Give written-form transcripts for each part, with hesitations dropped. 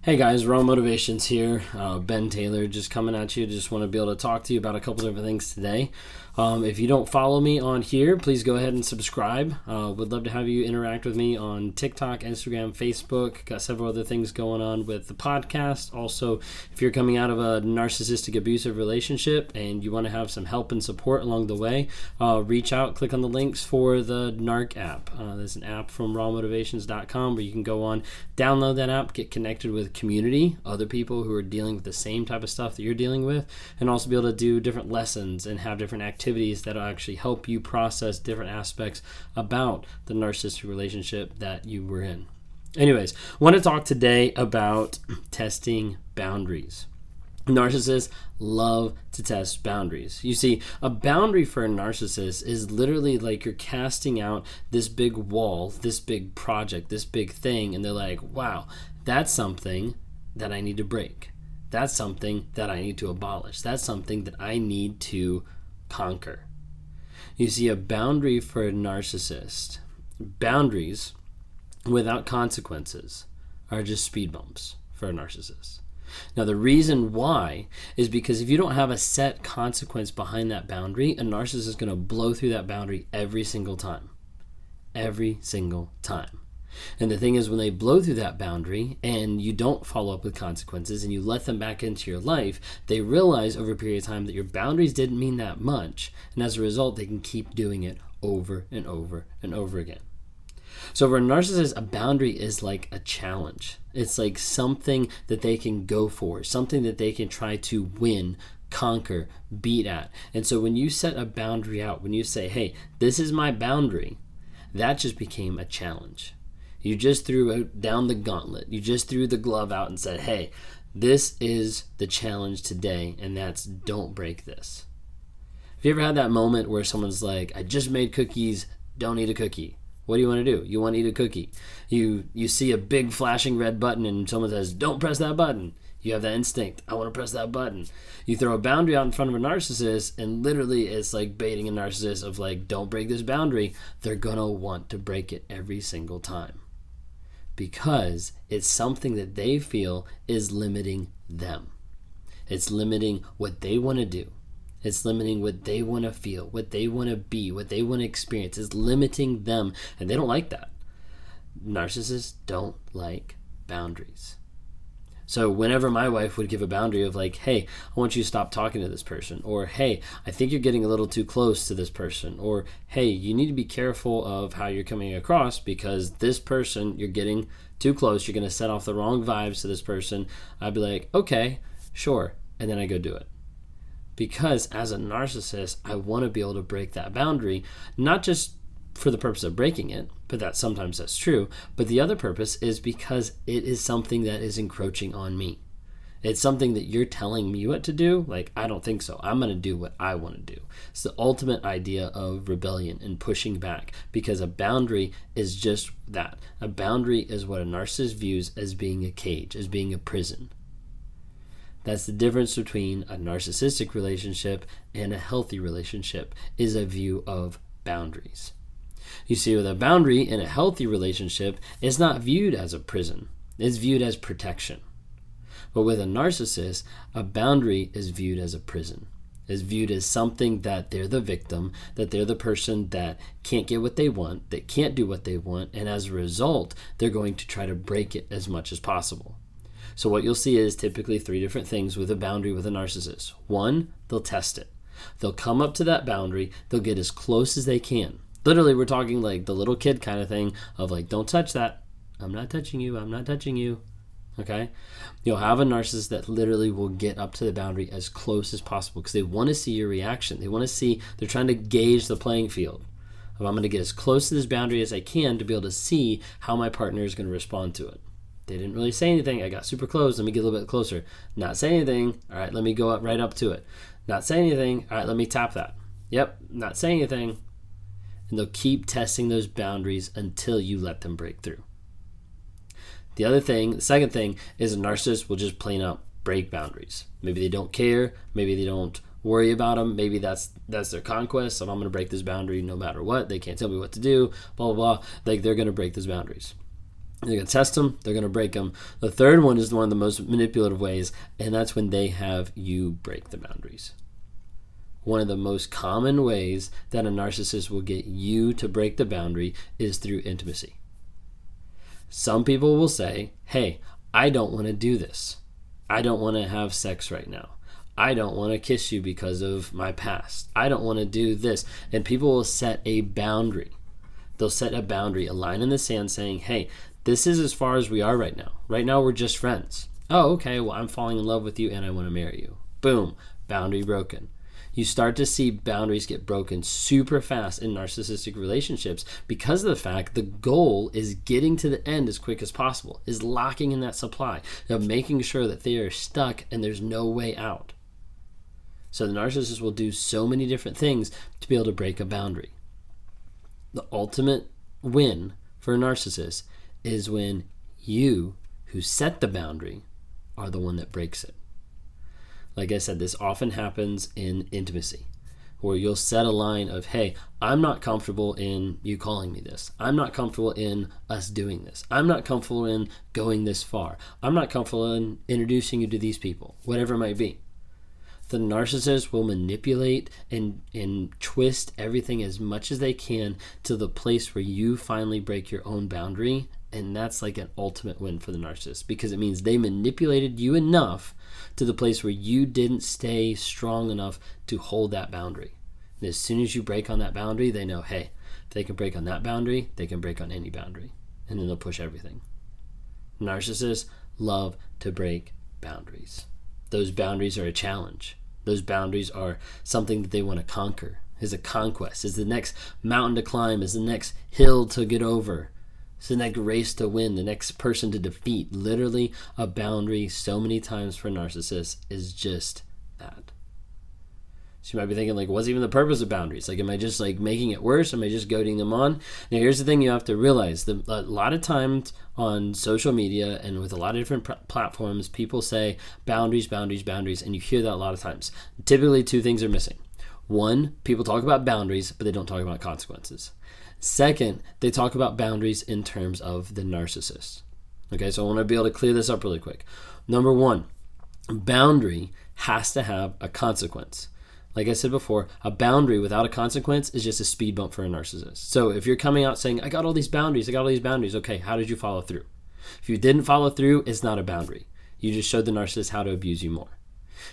Hey guys, Raw Motivations here. Ben Taylor just coming at you. Just want to be able to talk to you about a couple different things today. If you don't follow me on here, please go ahead and subscribe. Would love to have you interact with me on TikTok, Instagram, Facebook. Got several other things going on with the podcast. Also, if you're coming out of a narcissistic abusive relationship and you want to have some help and support along the way, reach out, click on the links for the NARC app. There's an app from rawmotivations.com where you can go on, download that app, get connected with community, other people who are dealing with the same type of stuff that you're dealing with, and also be able to do different lessons and have different activities that'll actually help you process different aspects about the narcissistic relationship that you were in. Anyways, I want to talk today about testing boundaries. Narcissists love to test boundaries. You see, a boundary for a narcissist is literally like you're casting out this big wall, this big project, this big thing, and they're like, wow, that's something that I need to break. That's something that I need to abolish. That's something that I need to conquer. You see, a boundary for a narcissist, boundaries without consequences are just speed bumps for a narcissist. Now, the reason why is because if you don't have a set consequence behind that boundary, a narcissist is going to blow through that boundary every single time. Every single time. And the thing is, when they blow through that boundary and you don't follow up with consequences and you let them back into your life, they realize over a period of time that your boundaries didn't mean that much. And as a result, they can keep doing it over and over and over again. So for a narcissist, a boundary is like a challenge. It's like something that they can go for, something that they can try to win, conquer, beat at. And so when you set a boundary out, when you say, hey, this is my boundary, that just became a challenge. You just threw down the gauntlet. You just threw the glove out and said, hey, this is the challenge today, and that's don't break this. Have you ever had that moment where someone's like, I just made cookies, don't eat a cookie? What do you want to do? You want to eat a cookie. You see a big flashing red button and someone says, don't press that button. You have that instinct, I want to press that button. You throw a boundary out in front of a narcissist and literally it's like baiting a narcissist of like, don't break this boundary. They're going to want to break it every single time because it's something that they feel is limiting them. It's limiting what they want to do. It's limiting what they want to feel, what they want to be, what they want to experience. It's limiting them, and they don't like that. Narcissists don't like boundaries. So whenever my wife would give a boundary of like, hey, I want you to stop talking to this person, or hey, I think you're getting a little too close to this person, or hey, you need to be careful of how you're coming across because this person, you're getting too close, you're going to set off the wrong vibes to this person, I'd be like, okay, sure, and then I go do it. Because as a narcissist, I want to be able to break that boundary, not just for the purpose of breaking it, but sometimes that's true, but the other purpose is because it is something that is encroaching on me. It's something that you're telling me what to do. Like, I don't think so. I'm going to do what I want to do. It's the ultimate idea of rebellion and pushing back because a boundary is just that. A boundary is what a narcissist views as being a cage, as being a prison. That's the difference between a narcissistic relationship and a healthy relationship is a view of boundaries. You see, with a boundary in a healthy relationship, it's not viewed as a prison. It's viewed as protection. But with a narcissist, a boundary is viewed as a prison. It's viewed as something that they're the victim, that they're the person that can't get what they want, that can't do what they want, and as a result, they're going to try to break it as much as possible. So what you'll see is typically three different things with a boundary with a narcissist. One, they'll test it. They'll come up to that boundary. They'll get as close as they can. Literally, we're talking like the little kid kind of thing of like, don't touch that. I'm not touching you. I'm not touching you. Okay? You'll have a narcissist that literally will get up to the boundary as close as possible because they want to see your reaction. They want to see, they're trying to gauge the playing field. I'm going to get as close to this boundary as I can to be able to see how my partner is going to respond to it. They didn't really say anything. I got super close. Let me get a little bit closer. Not say anything. All right, let me go up right up to it. Not say anything. All right, let me tap that. Yep, not saying anything. And they'll keep testing those boundaries until you let them break through. The second thing is a narcissist will just plain out break boundaries. Maybe they don't care. Maybe they don't worry about them. Maybe that's their conquest. So I'm going to break this boundary no matter what. They can't tell me what to do. Blah, blah, blah. Like they're going to break those boundaries. They're going to test them. They're going to break them. The third one is one of the most manipulative ways, and that's when they have you break the boundaries. One of the most common ways that a narcissist will get you to break the boundary is through intimacy. Some people will say, hey, I don't want to do this. I don't want to have sex right now. I don't want to kiss you because of my past. I don't want to do this. And people will set a boundary. They'll set a boundary, a line in the sand saying, hey, this is as far as we are right now. Right now, we're just friends. Oh, okay, well, I'm falling in love with you and I want to marry you. Boom, boundary broken. You start to see boundaries get broken super fast in narcissistic relationships because of the fact the goal is getting to the end as quick as possible, is locking in that supply, of making sure that they are stuck and there's no way out. So the narcissist will do so many different things to be able to break a boundary. The ultimate win for a narcissist is when you, who set the boundary, are the one that breaks it. Like I said, this often happens in intimacy, where you'll set a line of, hey, I'm not comfortable in you calling me this. I'm not comfortable in us doing this. I'm not comfortable in going this far. I'm not comfortable in introducing you to these people, whatever it might be. The narcissist will manipulate and twist everything as much as they can to the place where you finally break your own boundary. And that's like an ultimate win for the narcissist, because it means they manipulated you enough to the place where you didn't stay strong enough to hold that boundary. And as soon as you break on that boundary, they know, hey, if they can break on that boundary, they can break on any boundary. And then they'll push everything. Narcissists love to break boundaries. Those boundaries are a challenge. Those boundaries are something that they want to conquer, is a conquest, is the next mountain to climb, is the next hill to get over. It's the next race to win, the next person to defeat. Literally, a boundary so many times for narcissists is just that. So you might be thinking, like, what's even the purpose of boundaries? Like, am I just like making it worse? Am I just goading them on? Now, here's the thing you have to realize. A lot of times on social media and with a lot of different platforms, people say boundaries, boundaries, boundaries, and you hear that a lot of times. Typically, two things are missing. One, people talk about boundaries, but they don't talk about consequences. Second, they talk about boundaries in terms of the narcissist. Okay, so I want to be able to clear this up really quick. Number one, boundary has to have a consequence. Like I said before, a boundary without a consequence is just a speed bump for a narcissist. So if you're coming out saying, I got all these boundaries, okay, how did you follow through? If you didn't follow through, it's not a boundary. You just showed the narcissist how to abuse you more.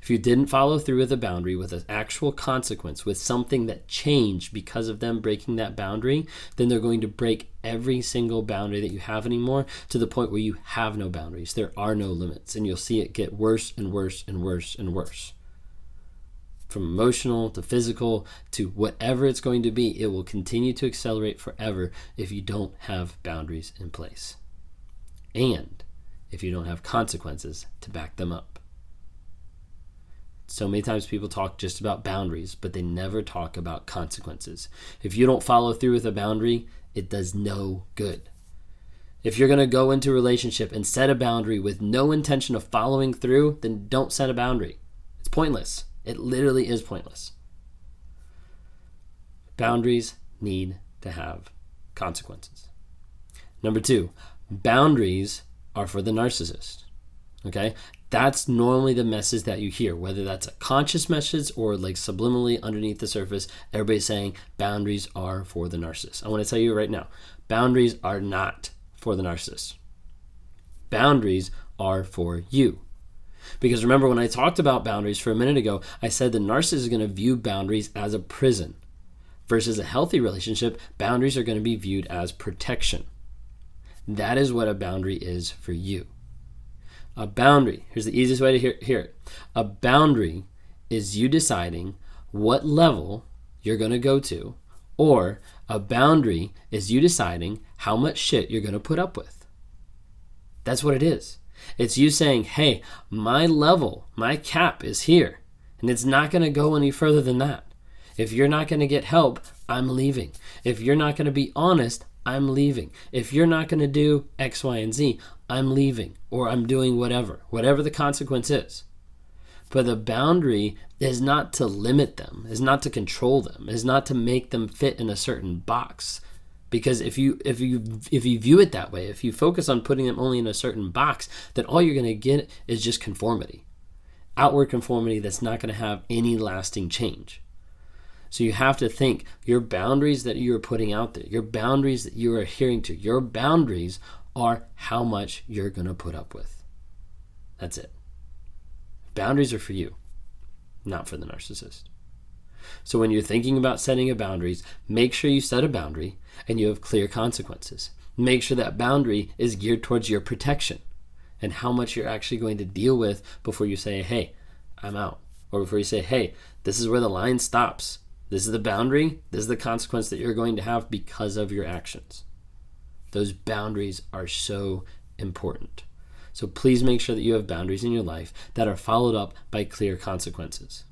If you didn't follow through with a boundary, with an actual consequence, with something that changed because of them breaking that boundary, then they're going to break every single boundary that you have anymore to the point where you have no boundaries. There are no limits, and you'll see it get worse and worse and worse and worse. From emotional to physical to whatever it's going to be, it will continue to accelerate forever if you don't have boundaries in place. And if you don't have consequences to back them up. So many times people talk just about boundaries, but they never talk about consequences. If you don't follow through with a boundary, it does no good. If you're going to go into a relationship and set a boundary with no intention of following through, then don't set a boundary. It's pointless. It literally is pointless. Boundaries need to have consequences. Number two, boundaries are for the narcissist. Okay? That's normally the message that you hear, whether that's a conscious message or like subliminally underneath the surface, everybody's saying boundaries are for the narcissist. I want to tell you right now, boundaries are not for the narcissist. Boundaries are for you. Because remember, when I talked about boundaries for a minute ago, I said the narcissist is going to view boundaries as a prison. Versus a healthy relationship, boundaries are going to be viewed as protection. That is what a boundary is for you. A boundary, here's the easiest way to hear it. A boundary is you deciding what level you're going to go to, or a boundary is you deciding how much shit you're going to put up with. That's what it is. It's you saying, hey, my level, my cap is here, and it's not going to go any further than that. If you're not going to get help, I'm leaving. If you're not going to be honest, I'm leaving. If you're not going to do X, Y, and Z, I'm leaving, or I'm doing whatever the consequence is. But the boundary is not to limit them, is not to control them, is not to make them fit in a certain box. Because if you view it that way, if you focus on putting them only in a certain box, then all you're going to get is just conformity. Outward conformity that's not going to have any lasting change. So you have to think, your boundaries that you are putting out there, your boundaries that you are adhering to, your boundaries are how much you're going to put up with. That's it. Boundaries are for you, not for the narcissist. So when you're thinking about setting a boundaries, make sure you set a boundary and you have clear consequences. Make sure that boundary is geared towards your protection and how much you're actually going to deal with before you say, hey, I'm out. Or before you say, hey, this is where the line stops. This is the boundary. This is the consequence that you're going to have because of your actions. Those boundaries are so important. So please make sure that you have boundaries in your life that are followed up by clear consequences.